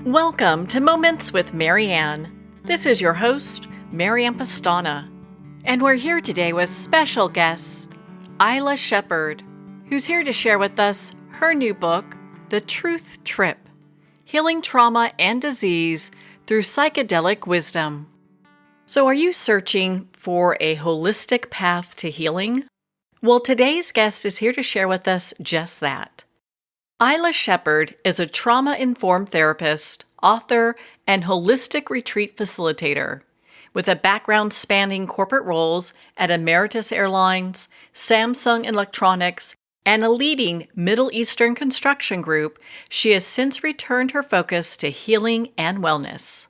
Welcome to Moments with Marianne. This is your host, Marianne Pastana, and we're here today with special guest, Ayla Shepherd, who's here to share with us her new book, The Truth Trip: Healing Trauma and Disease Through Psychedelic Wisdom. So are you searching for a holistic path to healing? Well, today's guest is here to share with us just that. Ayla Shepherd is a trauma-informed therapist, author, and holistic retreat facilitator. With a background spanning corporate roles at Emeritus Airlines, Samsung Electronics, and a leading Middle Eastern construction group, she has since returned her focus to healing and wellness.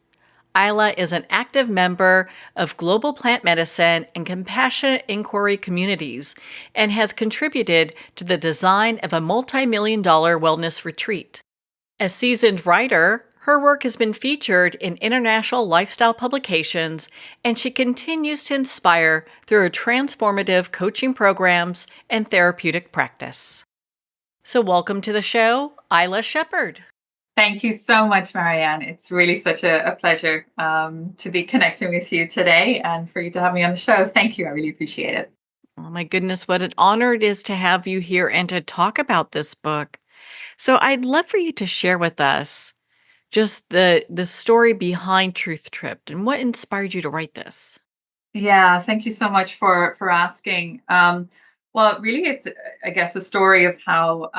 Ayla is an active member of global plant medicine and compassionate inquiry communities and has contributed to the design of a multi-million-dollar wellness retreat. As seasoned writer, her work has been featured in international lifestyle publications, and she continues to inspire through her transformative coaching programs and therapeutic practice. So welcome to the show, Ayla Shepherd. Thank you so much, Marianne. It's really such a pleasure to be connecting with you today and for you to have me on the show. Thank you. I really appreciate it. Oh my goodness, what an honor it is to have you here and to talk about this book. So I'd love for you to share with us just the story behind Truth Trip and what inspired you to write this. Yeah, thank you so much for asking. Well, really, it's I guess a story of how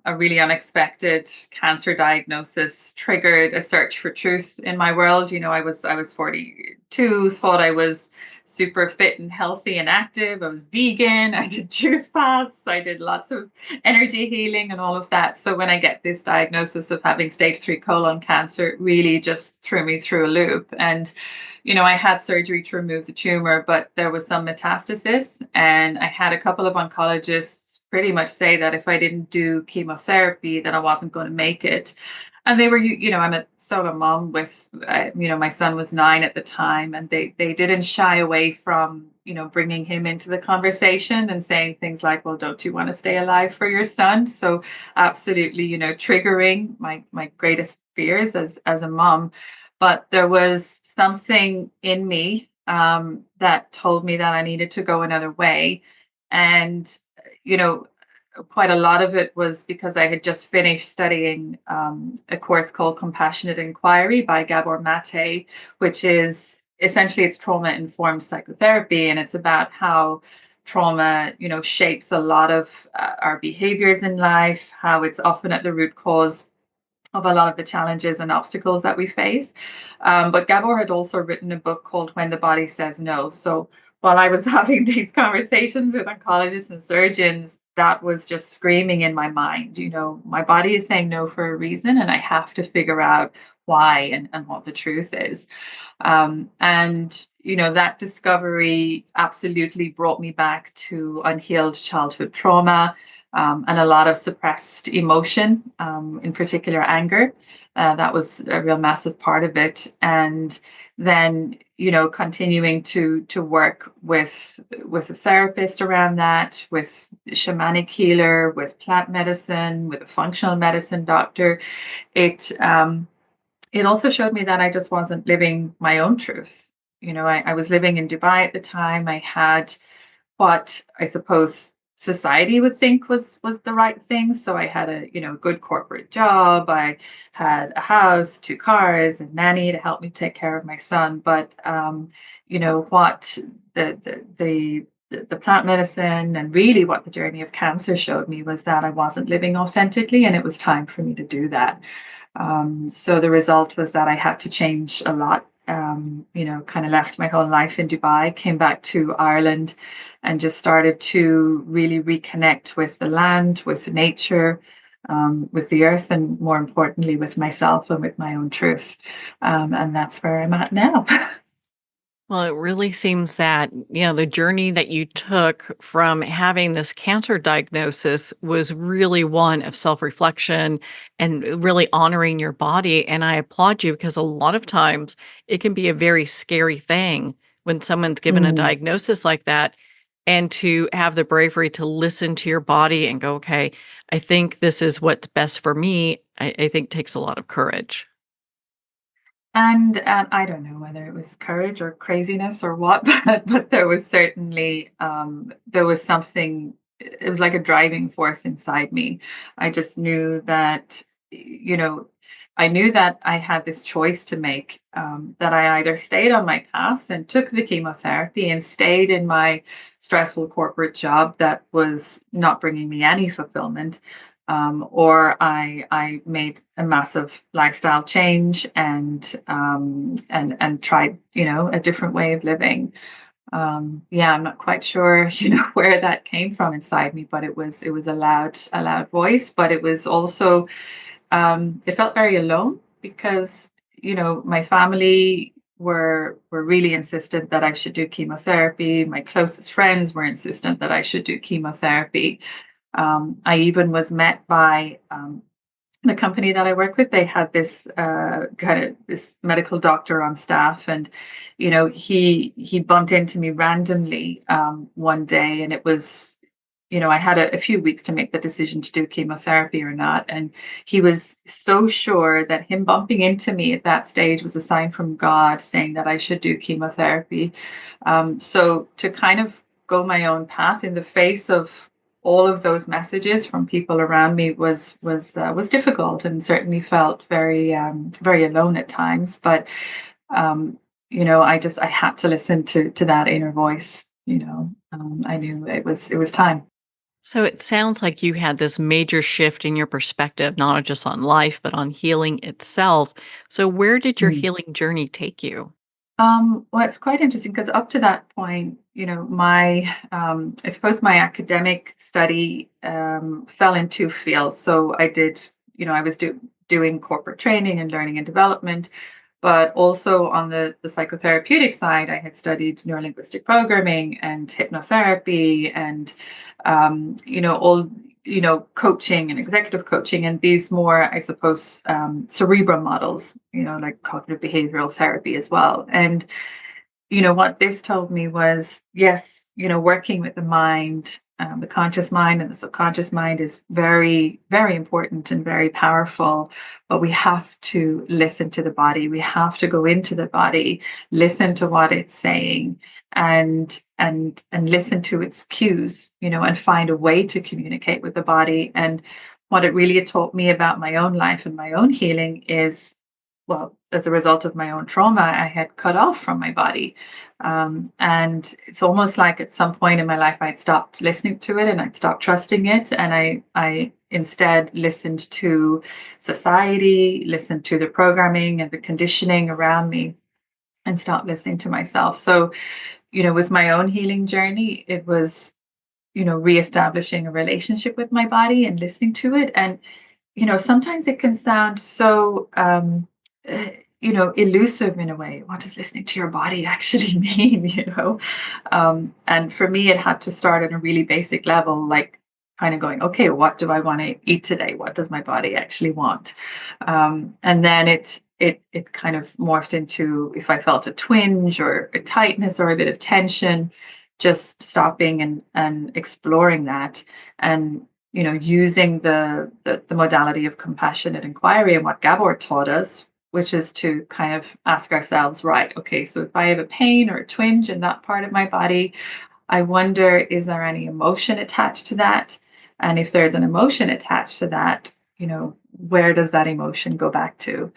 a really unexpected cancer diagnosis triggered a search for truth in my world. I was 42, thought I was super fit and healthy and active. I was vegan. I did juice fasts. I did lots of energy healing and all of that. So when I get this diagnosis of having stage 3 colon cancer, it really just threw me through a loop. And I had surgery to remove the tumor, but there was some metastasis. And I had a couple of oncologists pretty much say that if I didn't do chemotherapy, then I wasn't going to make it. And they were, I'm a solo mom with, my son was 9 at the time, and they didn't shy away from, bringing him into the conversation and saying things like, well, don't you want to stay alive for your son? So absolutely, triggering my greatest fears as a mom. But there was something in me that told me that I needed to go another way. And, you know, quite a lot of it was because I had just finished studying a course called Compassionate Inquiry by Gabor Mate, which is essentially it's trauma informed psychotherapy. And it's about how trauma, shapes a lot of our behaviors in life, how it's often at the root cause of a lot of the challenges and obstacles that we face. But Gabor had also written a book called When the Body Says No. So while I was having these conversations with oncologists and surgeons, that was just screaming in my mind. My body is saying no for a reason, and I have to figure out why and what the truth is. That discovery absolutely brought me back to unhealed childhood trauma, and a lot of suppressed emotion, in particular anger. That was a real massive part of it. And then, continuing to work with a therapist around that, with shamanic healer, with plant medicine, with a functional medicine doctor, it also showed me that I just wasn't living my own truth. I was living in Dubai at the time. I had what I suppose society would think was the right thing. So I had a good corporate job. I had a house, 2 cars, a nanny to help me take care of my son. But what the plant medicine and really what the journey of cancer showed me was that I wasn't living authentically, and it was time for me to do that. So the result was that I had to change a lot. Kind of left my whole life in Dubai, came back to Ireland, and just started to really reconnect with the land, with nature, with the earth, and more importantly, with myself and with my own truth. And that's where I'm at now. Well, it really seems that, the journey that you took from having this cancer diagnosis was really one of self-reflection and really honoring your body. And I applaud you because a lot of times it can be a very scary thing when someone's given a Mm. diagnosis like that. And to have the bravery to listen to your body and go, okay, I think this is what's best for me, I think takes a lot of courage. And I don't know whether it was courage or craziness or what, but there was certainly there was something. It was like a driving force inside me. I just knew that, you know, I knew that I had this choice to make. That I either stayed on my path and took the chemotherapy and stayed in my stressful corporate job that was not bringing me any fulfillment, or I made a massive lifestyle change and tried, a different way of living. Yeah, I'm not quite sure, where that came from inside me, but it was a loud voice, but it was also it felt very alone because my family were really insistent that I should do chemotherapy. My closest friends were insistent that I should do chemotherapy. I even was met by the company that I work with. They had this kind of this medical doctor on staff, and he bumped into me randomly one day, and it was. I had a few weeks to make the decision to do chemotherapy or not. And he was so sure that him bumping into me at that stage was a sign from God saying that I should do chemotherapy. So to kind of go my own path in the face of all of those messages from people around me was difficult, and certainly felt very alone at times. But I had to listen to that inner voice. I knew it was time. So it sounds like you had this major shift in your perspective, not just on life, but on healing itself. So where did your healing journey take you? Well, it's quite interesting because up to that point, I suppose my academic study fell in two fields. So I did, I was doing corporate training and learning and development, but also on the psychotherapeutic side, I had studied neurolinguistic programming and hypnotherapy and, all, coaching and executive coaching, and these more, I suppose, cerebral models, like cognitive behavioral therapy as well. And what this told me was, yes, working with the mind, the conscious mind and the subconscious mind is very, very important and very powerful. But we have to listen to the body. We have to go into the body, listen to what it's saying, and listen to its cues, and find a way to communicate with the body. And what it really taught me about my own life and my own healing is, well, as a result of my own trauma, I had cut off from my body. And it's almost like at some point in my life, I'd stopped listening to it and I'd stopped trusting it. And I instead listened to society, listened to the programming and the conditioning around me, and stopped listening to myself. So, with my own healing journey, it was, reestablishing a relationship with my body and listening to it. And sometimes it can sound so, elusive in a way. What does listening to your body actually mean? And for me, it had to start at a really basic level, like kind of going, okay, what do I want to eat today? What does my body actually want? And then it kind of morphed into, if I felt a twinge or a tightness or a bit of tension, just stopping and exploring that, and using the modality of compassionate inquiry and what Gabor taught us, which is to kind of ask ourselves, right, okay, so if I have a pain or a twinge in that part of my body, I wonder, is there any emotion attached to that? And if there's an emotion attached to that, where does that emotion go back to?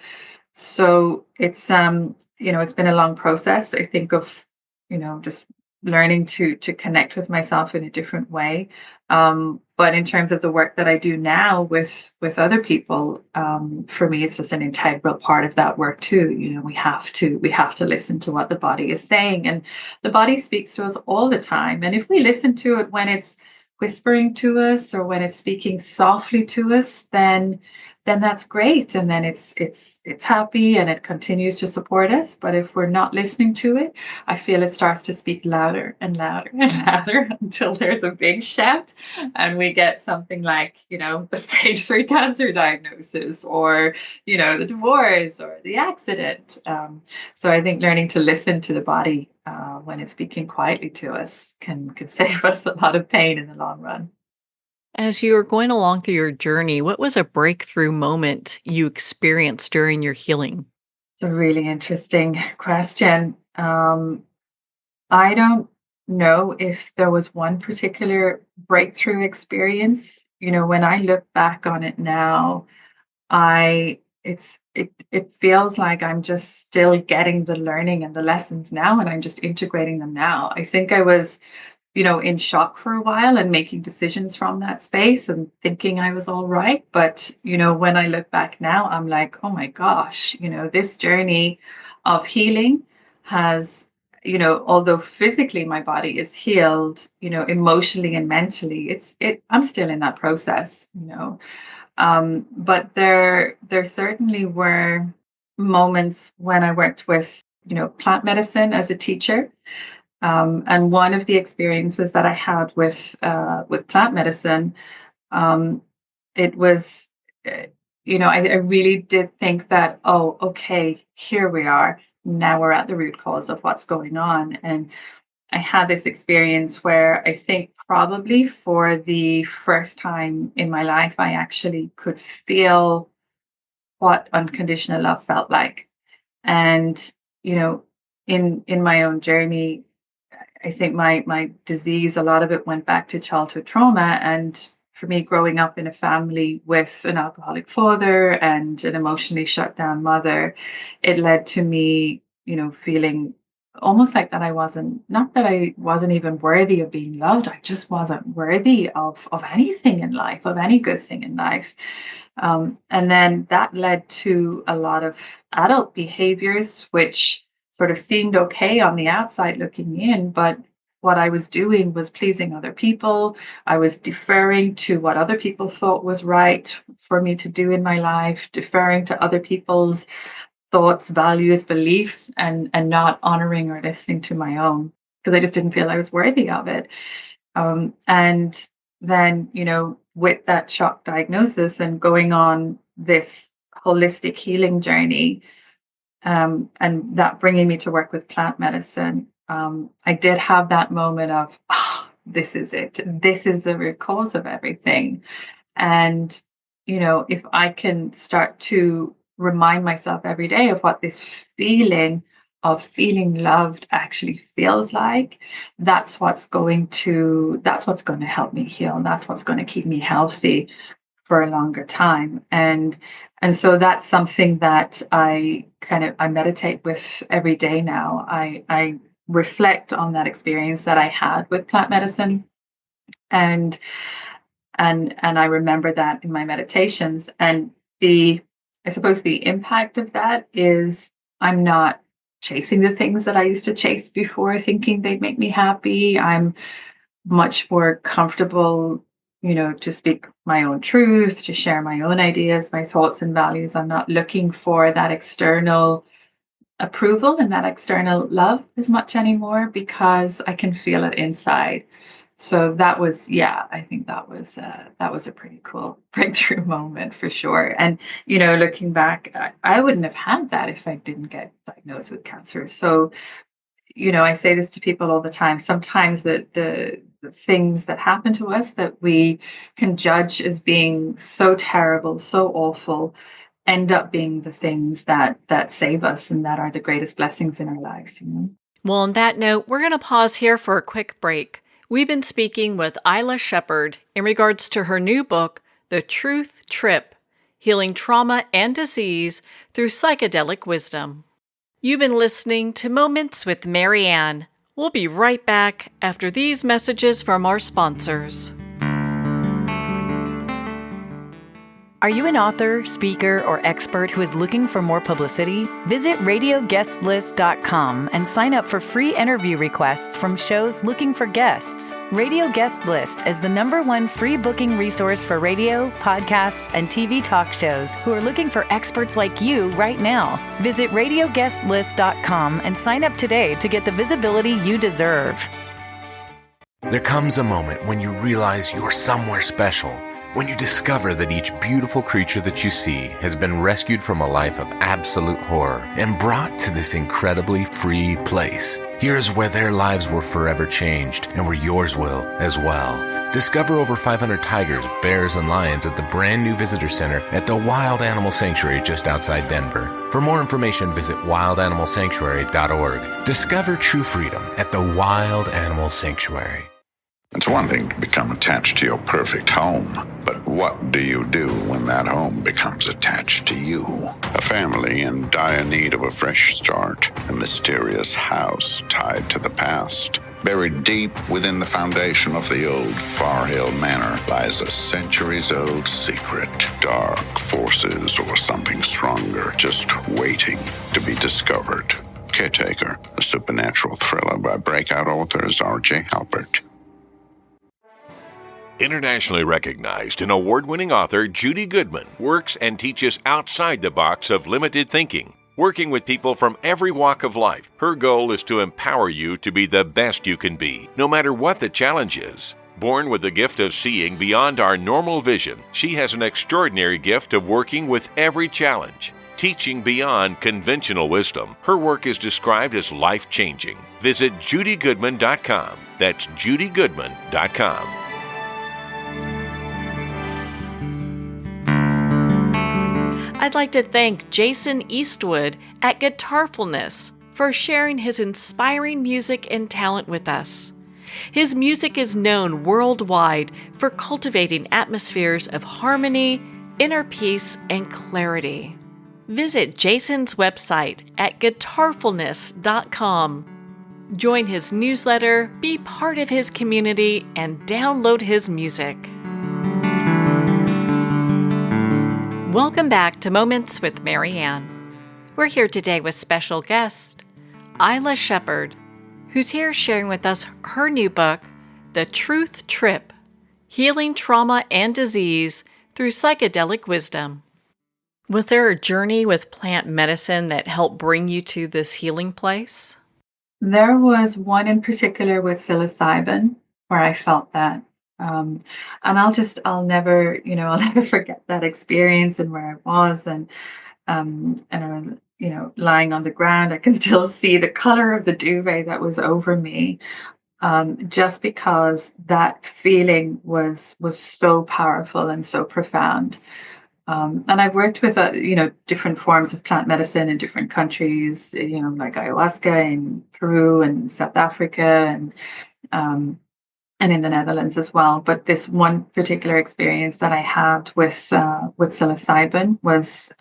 So it's been a long process, I think, of, just learning to connect with myself in a different way. But in terms of the work that I do now with other people, for me, it's just an integral part of that work too. We have to listen to what the body is saying, and the body speaks to us all the time. And if we listen to it when it's whispering to us or when it's speaking softly to us, then that's great, and then it's happy and it continues to support us. But if we're not listening to it, I feel it starts to speak louder and louder and louder until there's a big shout, and we get something like, the stage 3 cancer diagnosis, or the divorce or the accident. So I think learning to listen to the body when it's speaking quietly to us can save us a lot of pain in the long run. As you were going along through your journey, what was a breakthrough moment you experienced during your healing? It's a really interesting question. I don't know if there was one particular breakthrough experience. When I look back on it now, it feels like I'm just still getting the learning and the lessons now, and I'm just integrating them now. I think I was in shock for a while and making decisions from that space and thinking I was all right. But, when I look back now, I'm like, oh my gosh, this journey of healing has, although physically my body is healed, emotionally and mentally, I'm still in that process. But there certainly were moments when I worked with, plant medicine as a teacher. And one of the experiences that I had with plant medicine, um, it was, uh, I really did think that, oh, okay, here we are. Now we're at the root cause of what's going on. And I had this experience where I think probably for the first time in my life, I actually could feel what unconditional love felt like. And, you know, in my own journey, I think my disease, a lot of it went back to childhood trauma. And for me, growing up in a family with an alcoholic father and an emotionally shut down mother, it led to me, feeling almost like that I wasn't, not that I wasn't even worthy of being loved. I just wasn't worthy of anything in life, of any good thing in life. And then that led to a lot of adult behaviors, which sort of seemed okay on the outside looking in, but what I was doing was pleasing other people. I was deferring to what other people thought was right for me to do in my life, deferring to other people's thoughts, values, beliefs, and not honoring or listening to my own because I just didn't feel I was worthy of it. And then, with that shock diagnosis and going on this holistic healing journey, and that bringing me to work with plant medicine, I did have that moment of, this is it. This is the root cause of everything. And, if I can start to remind myself every day of what this feeling of feeling loved actually feels like, that's what's going to help me heal. And that's what's going to keep me healthy for a longer time. And so that's something that I meditate with every day now. I reflect on that experience that I had with plant medicine, and I remember that in my meditations. And I suppose the impact of that is I'm not chasing the things that I used to chase before, thinking they'd make me happy. I'm much more comfortable, to speak my own truth, to share my own ideas, my thoughts and values. I'm not looking for that external approval and that external love as much anymore because I can feel it inside. So that was, yeah, I think that was a pretty cool breakthrough moment for sure. And looking back, I wouldn't have had that if I didn't get diagnosed with cancer. So I say this to people all the time. Sometimes the things that happen to us that we can judge as being so terrible, so awful, end up being the things that save us and that are the greatest blessings in our lives. Well, on that note, we're going to pause here for a quick break. We've been speaking with Ayla Shepherd in regards to her new book, The Truth Trip: Healing Trauma and Disease Through Psychedelic Wisdom. You've been listening to Moments with Marianne. We'll be right back after these messages from our sponsors. Are you an author, speaker, or expert who is looking for more publicity? Visit radioguestlist.com and sign up for free interview requests from shows looking for guests. Radio Guest List is the #1 free booking resource for radio, podcasts, and TV talk shows who are looking for experts like you right now. Visit radioguestlist.com and sign up today to get the visibility you deserve. There comes a moment when you realize you're somewhere special. When you discover that each beautiful creature that you see has been rescued from a life of absolute horror and brought to this incredibly free place. Here's where their lives were forever changed and where yours will as well. Discover over 500 tigers, bears, and lions at the brand new visitor center at the Wild Animal Sanctuary just outside Denver. For more information, visit wildanimalsanctuary.org. Discover true freedom at the Wild Animal Sanctuary. It's one thing to become attached to your perfect home, but what do you do when that home becomes attached to you? A family in dire need of a fresh start, a mysterious house tied to the past. Buried deep within the foundation of the old Far Hill Manor lies a centuries-old secret. Dark forces or something stronger just waiting to be discovered. Caretaker, a supernatural thriller by breakout authors R.J. Halpert. Internationally recognized and award-winning author Judy Goodman works and teaches outside the box of limited thinking. Working with people from every walk of life, her goal is to empower you to be the best you can be, no matter what the challenge is. Born with the gift of seeing beyond our normal vision, she has an extraordinary gift of working with every challenge. Teaching beyond conventional wisdom, her work is described as life-changing. Visit judygoodman.com. That's judygoodman.com. I'd like to thank Jason Eastwood at Guitarfulness for sharing his inspiring music and talent with us. His music is known worldwide for cultivating atmospheres of harmony, inner peace, and clarity. Visit Jason's website at guitarfulness.com. Join his newsletter, be part of his community, and download his music. Welcome back to Moments with Marianne. We're here today with special guest, Ayla Shepherd, who's here sharing with us her new book, The Truth Trip, Healing Trauma and Disease Through Psychedelic Wisdom. Was there a journey with plant medicine that helped bring you to this healing place? There was one in particular with psilocybin where I felt that. And I'll never, I'll never forget that experience and where I was. And I was, lying on the ground. I can still see the color of the duvet that was over me, just because that feeling was so powerful and so profound. And I've worked with, different forms of plant medicine in different countries, like ayahuasca in Peru and South Africa and in the Netherlands as well. But this one particular experience that I had with psilocybin was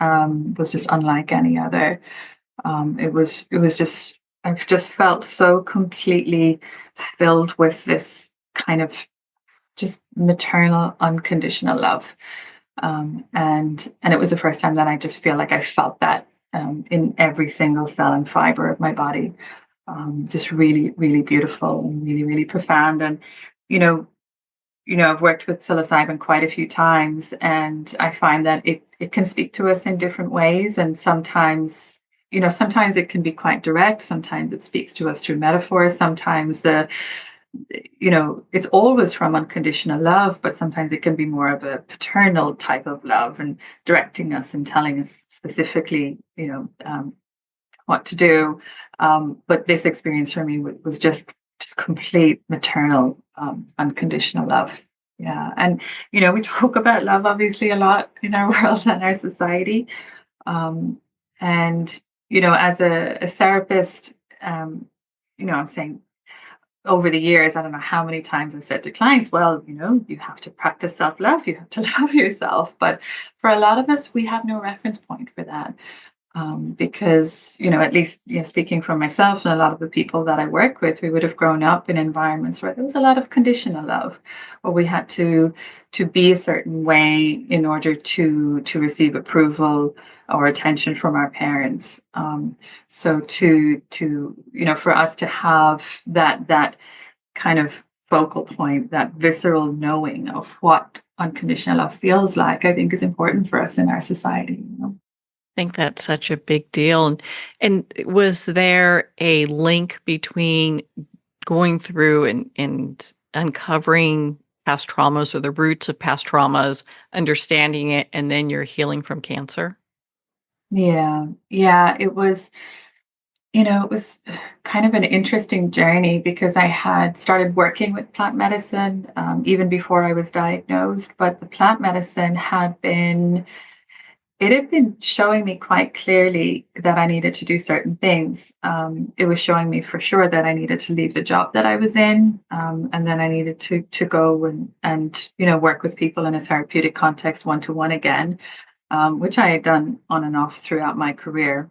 just unlike any other. It was just, I've just felt so completely filled with this kind of just maternal, unconditional love. And it was the first time that I just feel like I felt that in every single cell and fiber of my body. Just really, really beautiful and really, really profound. And, I've worked with psilocybin quite a few times, and I find that it can speak to us in different ways. And sometimes it can be quite direct. Sometimes it speaks to us through metaphors. Sometimes it's always from unconditional love, but sometimes it can be more of a paternal type of love and directing us and telling us specifically, what to do. But this experience for me was just complete maternal, unconditional love. Yeah. And, we talk about love obviously a lot in our world and our society. And, as a therapist, I'm saying over the years, I don't know how many times I've said to clients, well, you have to practice self-love, you have to love yourself. But for a lot of us, we have no reference point for that. Because, at least, speaking for myself and a lot of the people that I work with, we would have grown up in environments where there was a lot of conditional love, where we had to be a certain way in order to receive approval or attention from our parents. So for us to have that kind of focal point, that visceral knowing of what unconditional love feels like, I think is important for us in our society. I think that's such a big deal. And was there a link between going through and uncovering past traumas or the roots of past traumas, understanding it, and then you're healing from cancer? Yeah, it was, it was kind of an interesting journey because I had started working with plant medicine even before I was diagnosed, but the plant medicine had been it had been showing me quite clearly that I needed to do certain things. It was showing me for sure that I needed to leave the job that I was in, and then I needed to go and work with people in a therapeutic context, one to one again, which I had done on and off throughout my career.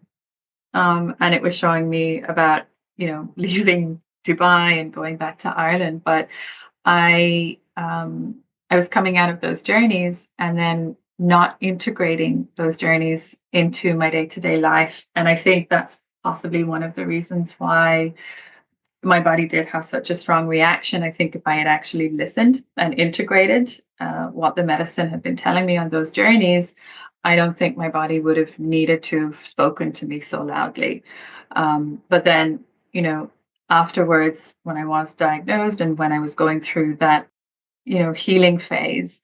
And it was showing me about leaving Dubai and going back to Ireland, but I was coming out of those journeys and then not integrating those journeys into my day-to-day life. And I think that's possibly one of the reasons why my body did have such a strong reaction. I think if I had actually listened and integrated what the medicine had been telling me on those journeys, I don't think my body would have needed to have spoken to me so loudly. But then, afterwards, when I was diagnosed and when I was going through that, healing phase,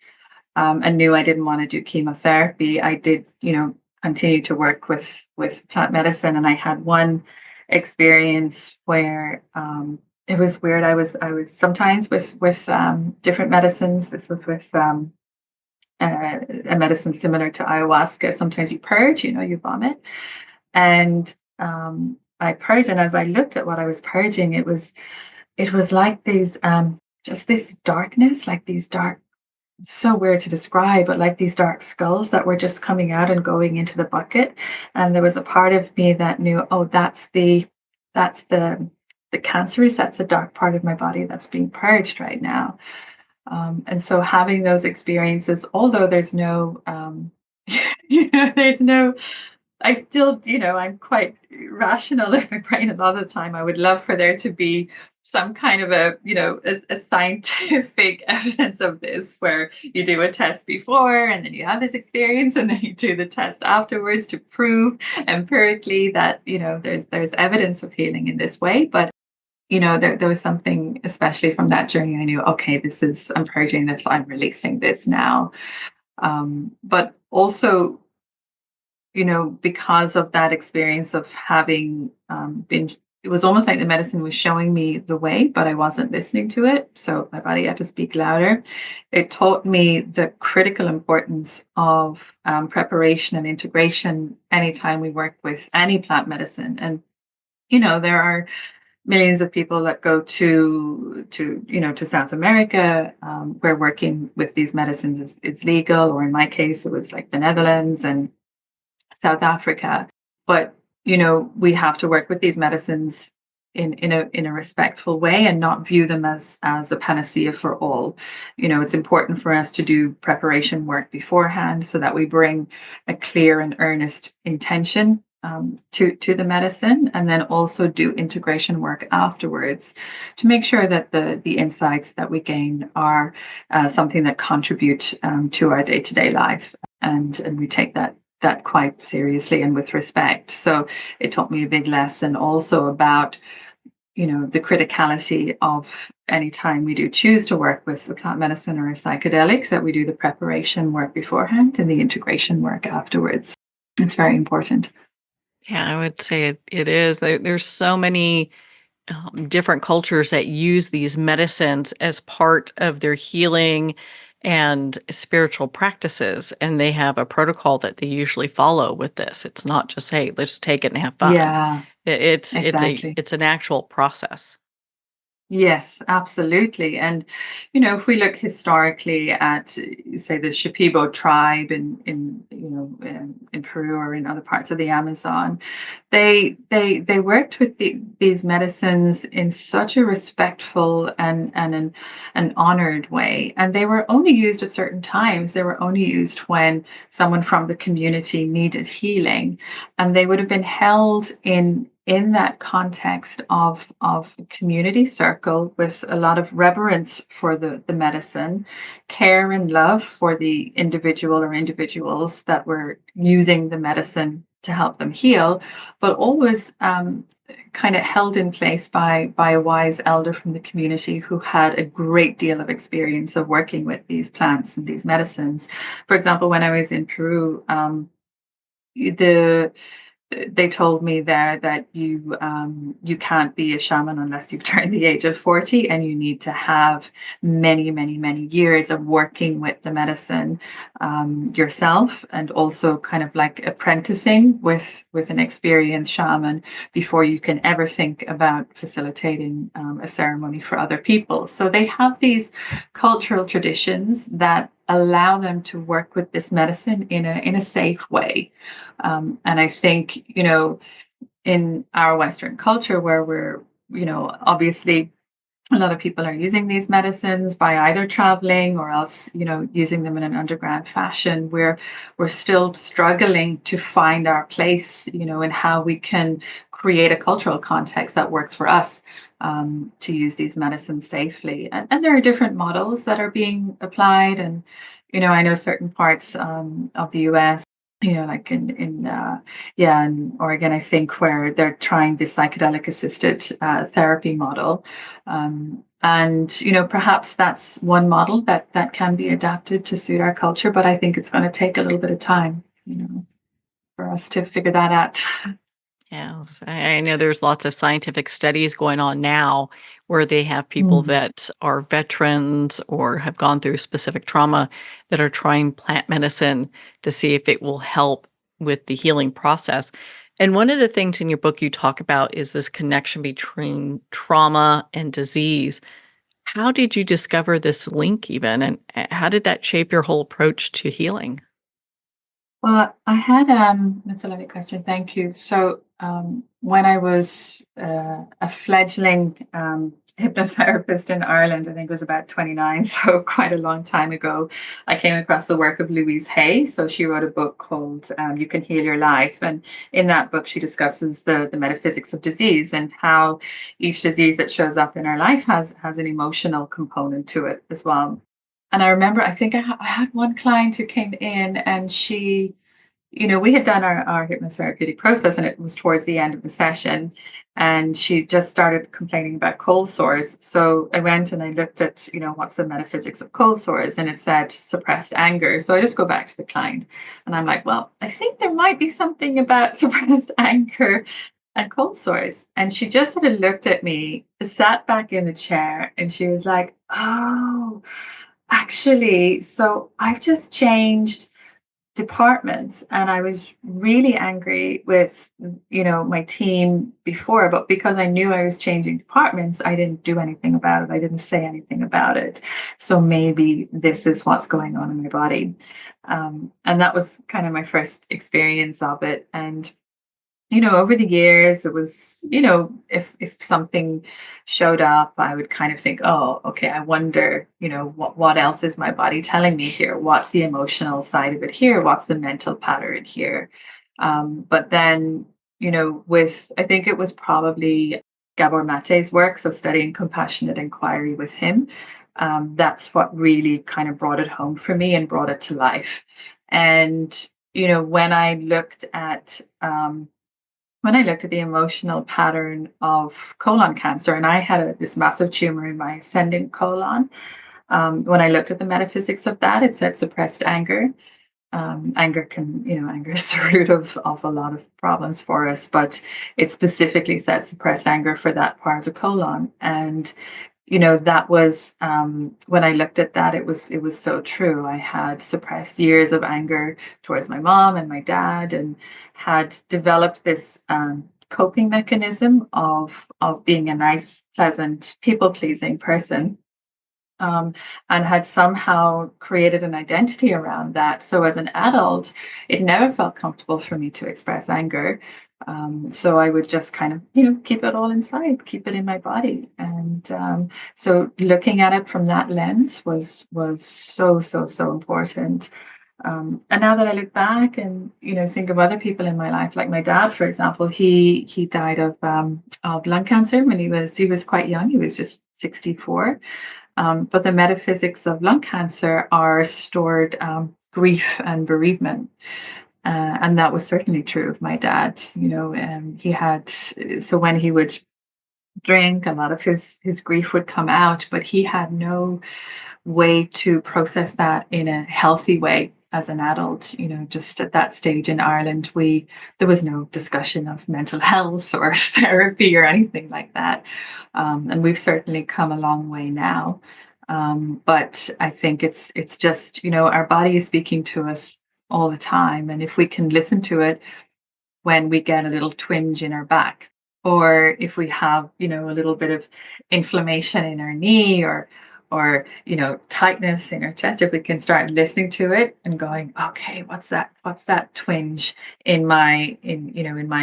and knew I didn't want to do chemotherapy, I did, continue to work with plant medicine. And I had one experience where it was weird. I was sometimes with different medicines. This was with a medicine similar to ayahuasca. Sometimes you purge, you vomit, and I purged. And as I looked at what I was purging, it was like these just this darkness, like these dark. It's so weird to describe, but like these dark skulls that were just coming out and going into the bucket. And there was a part of me that knew, oh, that's the cancerous, that's the dark part of my body that's being purged right now. And so having those experiences, although there's no, there's no, I still, I'm quite rational in my brain a lot of the time. I would love for there to be some kind of a scientific evidence of this, where you do a test before and then you have this experience and then you do the test afterwards to prove empirically that, there's evidence of healing in this way. But, there was something, especially from that journey, I knew, okay, I'm purging this, I'm releasing this now. But also, because of that experience of having been, it was almost like the medicine was showing me the way, but I wasn't listening to it. So my body had to speak louder. It taught me the critical importance of preparation and integration anytime we work with any plant medicine. And, there are millions of people that go to South America, where working with these medicines is legal, or in my case, it was like the Netherlands and South Africa. But we have to work with these medicines in a respectful way and not view them as a panacea for all. It's important for us to do preparation work beforehand so that we bring a clear and earnest intention to the medicine, and then also do integration work afterwards to make sure that the insights that we gain are something that contribute to our day-to-day life, and we take that quite seriously and with respect. So it taught me a big lesson also about the criticality of any time we do choose to work with a plant medicine or a psychedelics, that we do the preparation work beforehand and the integration work afterwards. It's very important. Yeah, I would say it is. There's so many different cultures that use these medicines as part of their healing and spiritual practices, and they have a protocol that they usually follow with this. It's not just, hey, let's take it and have fun. Yeah, It's exactly. an actual process. Yes, absolutely. And, if we look historically at, say, the Shipibo tribe in Peru or in other parts of the Amazon, they worked with these medicines in such a respectful and an honored way. And they were only used at certain times. They were only used when someone from the community needed healing. And they would have been held in that context of a community circle with a lot of reverence for the medicine, care and love for the individual or individuals that were using the medicine to help them heal, but always kind of held in place by a wise elder from the community who had a great deal of experience of working with these plants and these medicines. For example, when I was in Peru, they told me there that you can't be a shaman unless you've turned the age of 40, and you need to have many, many, many years of working with the medicine yourself, and also kind of like apprenticing with an experienced shaman before you can ever think about facilitating a ceremony for other people. So they have these cultural traditions that allow them to work with this medicine in a safe way. And I think, in our Western culture, where we're, obviously a lot of people are using these medicines by either traveling or else, using them in an underground fashion, we're still struggling to find our place, in how we can create a cultural context that works for us, to use these medicines safely. And there are different models that are being applied. And, I know certain parts of the US, like in Oregon, I think, where they're trying this psychedelic assisted therapy model. And, perhaps that's one model that can be adapted to suit our culture, but I think it's going to take a little bit of time, for us to figure that out. Yes, I know there's lots of scientific studies going on now where they have people Mm. that are veterans or have gone through specific trauma that are trying plant medicine to see if it will help with the healing process. And one of the things in your book you talk about is this connection between trauma and disease. How did you discover this link even? And how did that shape your whole approach to healing? Well, I had that's a lovely question. Thank you. So, when I was a fledgling hypnotherapist in Ireland, I think it was about 29, so quite a long time ago, I came across the work of Louise Hay. So she wrote a book called "You Can Heal Your Life," and in that book, she discusses the metaphysics of disease and how each disease that shows up in our life has an emotional component to it as well. And I remember, I think I had one client who came in, and she, we had done our hypnotherapeutic process, and it was towards the end of the session. And she just started complaining about cold sores. So I went and I looked at, what's the metaphysics of cold sores, and it said suppressed anger. So I just go back to the client and I'm like, well, I think there might be something about suppressed anger and cold sores. And she just sort of looked at me, sat back in the chair, and she was like, oh, actually, so I've just changed departments, and I was really angry with, my team before, but because I knew I was changing departments, I didn't do anything about it. I didn't say anything about it. So maybe this is what's going on in my body. And that was kind of my first experience of it. And over the years, it was, if something showed up, I would kind of think, oh, okay, I wonder, what else is my body telling me here? What's the emotional side of it here? What's the mental pattern here? But then, I think it was probably Gabor Mate's work, so studying compassionate inquiry with him. That's what really kind of brought it home for me and brought it to life. And, when I looked at, the emotional pattern of colon cancer, and I had this massive tumor in my ascending colon, when I looked at the metaphysics of that, it said suppressed anger. Anger is the root of a lot of problems for us, but it specifically said suppressed anger for that part of the colon. And that was, when I looked at that, it was so true. I had suppressed years of anger towards my mom and my dad, and had developed this coping mechanism of being a nice, pleasant, people pleasing person. And had somehow created an identity around that. So as an adult, it never felt comfortable for me to express anger. So I would just kind of, keep it all inside, keep it in my body. And so looking at it from that lens was so, so, so important. And now that I look back and, think of other people in my life, like my dad, for example, he died of lung cancer when he was quite young. He was just 64. But the metaphysics of lung cancer are stored grief and bereavement. And that was certainly true of my dad. He had, so when he would drink, a lot of his grief would come out, but he had no way to process that in a healthy way. as an adult. Just at that stage in Ireland, there was no discussion of mental health or therapy or anything like that. And we've certainly come a long way now. But I think it's just, our body is speaking to us all the time. And if we can listen to it when we get a little twinge in our back, or if we have, a little bit of inflammation in our knee, or tightness in our chest, if we can start listening to it and going, okay, what's that twinge in my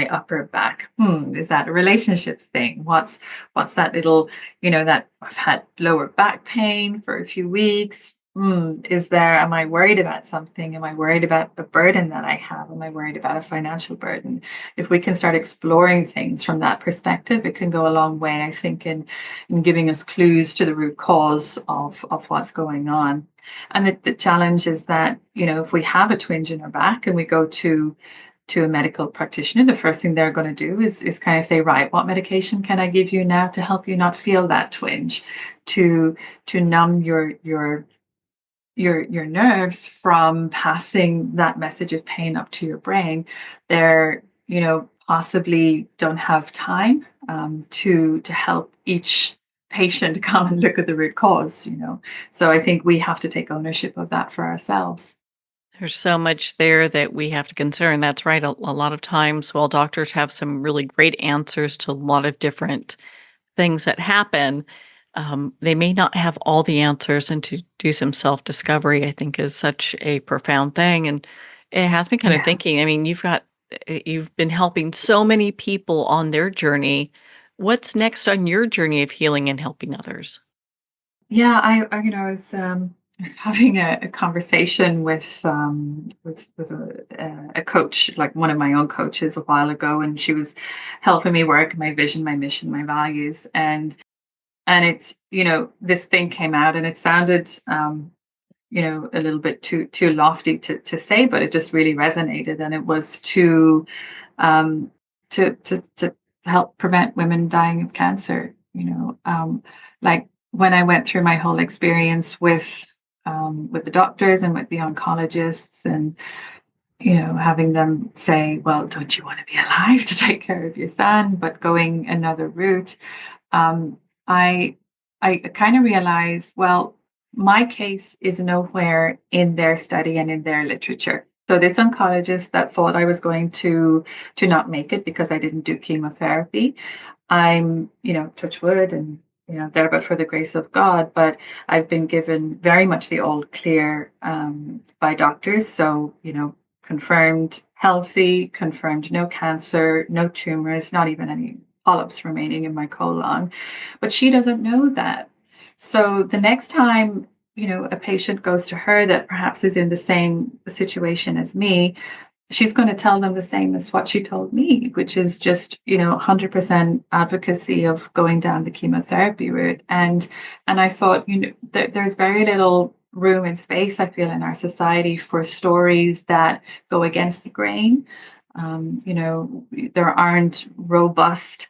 upper back? Is that a relationship thing? What's that little, that I've had lower back pain for a few weeks? Am I worried about something? Am I worried about a burden that I have? Am I worried about a financial burden? If we can start exploring things from that perspective, it can go a long way, I think, in giving us clues to the root cause of what's going on. And the challenge is that, if we have a twinge in our back and we go to a medical practitioner, the first thing they're going to do is kind of say, right, what medication can I give you now to help you not feel that twinge, to numb your nerves from passing that message of pain up to your brain. They're, possibly don't have time to help each patient come and look at the root cause, So I think we have to take ownership of that for ourselves. There's so much there that we have to consider. And that's right. A lot of times, while doctors have some really great answers to a lot of different things that happen, they may not have all the answers, and to do some self-discovery, I think, is such a profound thing. And it has me kind of thinking, I mean, you've been helping so many people on their journey. What's next on your journey of healing and helping others? Yeah, I was having a conversation with a coach, like one of my own coaches, a while ago, and she was helping me work my vision, my mission, my values, and it's, this thing came out, and it sounded, a little bit too lofty to say, but it just really resonated. And it was um, to help prevent women dying of cancer. Like when I went through my whole experience with the doctors and with the oncologists, and having them say, well, don't you want to be alive to take care of your son, but going another route. I kind of realized, well, my case is nowhere in their study and in their literature. So this oncologist that thought I was going to not make it because I didn't do chemotherapy, I'm, touch wood, and there but for the grace of God, but I've been given very much the all clear by doctors. So, confirmed healthy, confirmed no cancer, no tumors, not even any polyps remaining in my colon. But she doesn't know that. So the next time, a patient goes to her that perhaps is in the same situation as me, she's going to tell them the same as what she told me, which is just, 100% advocacy of going down the chemotherapy route. And I thought, there's very little room and space, I feel, in our society for stories that go against the grain. There aren't robust,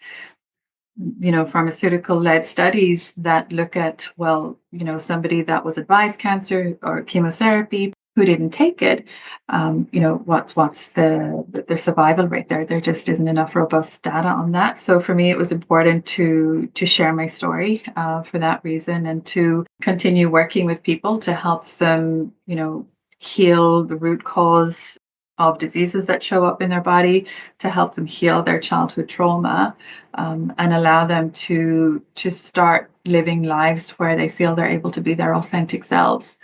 pharmaceutical-led studies that look at, well, somebody that was advised cancer or chemotherapy who didn't take it, what's the survival rate there? There just isn't enough robust data on that. So for me, it was important to share my story for that reason, and to continue working with people to help them, heal the root cause of diseases that show up in their body, to help them heal their childhood trauma, and allow them to start living lives where they feel they're able to be their authentic selves.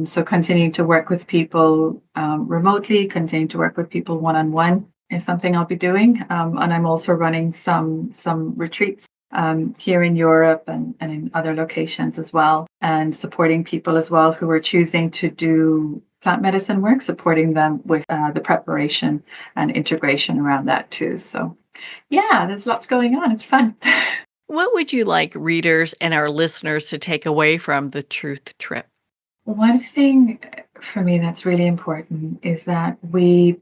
So continuing to work with people remotely, continuing to work with people one-on-one is something I'll be doing. And I'm also running some retreats here in Europe and in other locations as well, and supporting people as well who are choosing to do plant medicine work, supporting them with the preparation and integration around that too. So yeah, there's lots going on. It's fun. What would you like readers and our listeners to take away from the Truth Trip? One thing for me that's really important is that we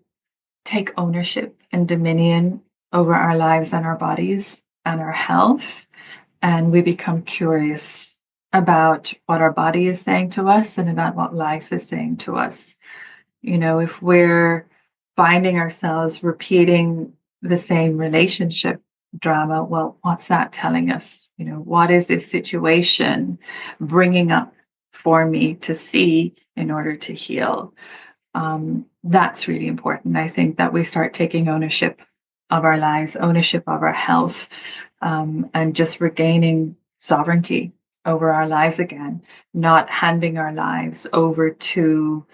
take ownership and dominion over our lives and our bodies and our health, and we become curious about what our body is saying to us and about what life is saying to us. If we're finding ourselves repeating the same relationship drama, well, what's that telling us? What is this situation bringing up for me to see in order to heal? That's really important. I think that we start taking ownership of our lives, ownership of our health, and just regaining sovereignty over our lives again, not handing our lives over to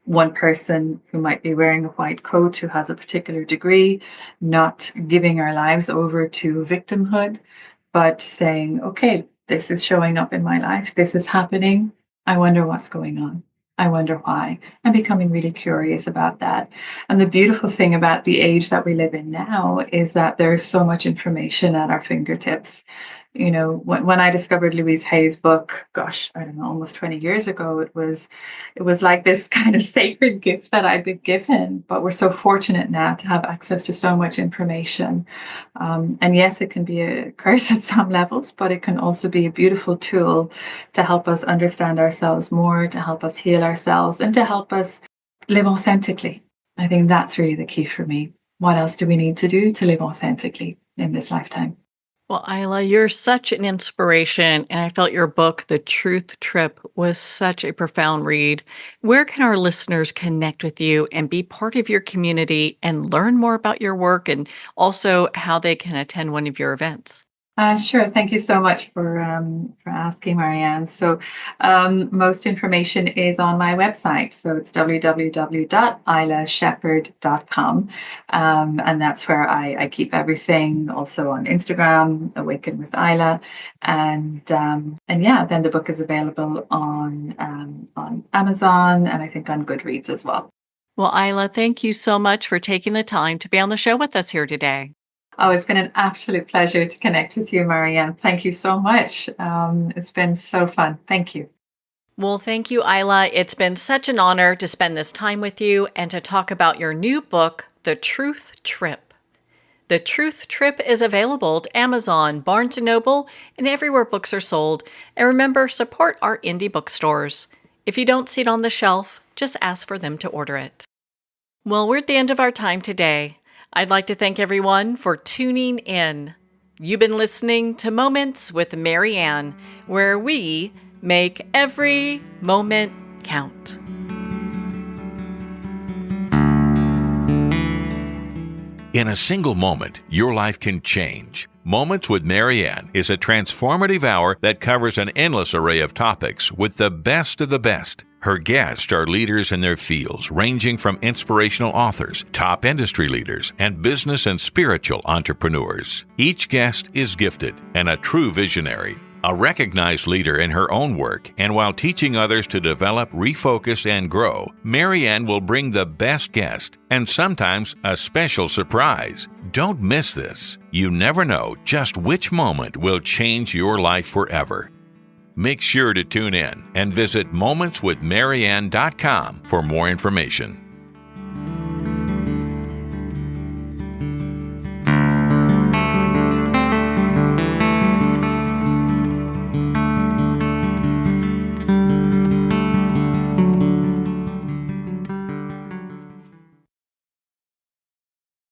one person who might be wearing a white coat who has a particular degree, not giving our lives over to victimhood, but saying, okay, this is showing up in my life. This is happening. I wonder what's going on. I wonder why, and becoming really curious about that. And the beautiful thing about the age that we live in now is that there's so much information at our fingertips. When I discovered Louise Hay's book, gosh, I don't know, almost 20 years ago, it was like this kind of sacred gift that I'd been given. But we're so fortunate now to have access to so much information. And yes, it can be a curse at some levels, but it can also be a beautiful tool to help us understand ourselves more, to help us heal ourselves, and to help us live authentically. I think that's really the key for me. What else do we need to do to live authentically in this lifetime? Well, Ayla, you're such an inspiration, and I felt your book, The Truth Trip, was such a profound read. Where can our listeners connect with you and be part of your community and learn more about your work, and also how they can attend one of your events? Sure. Thank you so much for asking, Marianne. So most information is on my website. So it's www.aylashepherd.com. And that's where I keep everything. Also on Instagram, Awaken with Ayla. And yeah, then the book is available on Amazon and I think on Goodreads as well. Well, Ayla, thank you so much for taking the time to be on the show with us here today. Oh, it's been an absolute pleasure to connect with you, Marianne. Thank you so much. It's been so fun. Thank you. Well, thank you, Ayla. It's been such an honor to spend this time with you and to talk about your new book, The Truth Trip. The Truth Trip is available at Amazon, Barnes & Noble, and everywhere books are sold. And remember, support our indie bookstores. If you don't see it on the shelf, just ask for them to order it. Well, we're at the end of our time today. I'd like to thank everyone for tuning in. You've been listening to Moments with Marianne, where we make every moment count. In a single moment, your life can change. Moments with Marianne is a transformative hour that covers an endless array of topics with the best of the best. Her guests are leaders in their fields, ranging from inspirational authors, top industry leaders, and business and spiritual entrepreneurs. Each guest is gifted and a true visionary, a recognized leader in her own work, and while teaching others to develop, refocus, and grow, Marianne will bring the best guest and sometimes a special surprise. Don't miss this. You never know just which moment will change your life forever. Make sure to tune in and visit momentswithmarianne.com for more information.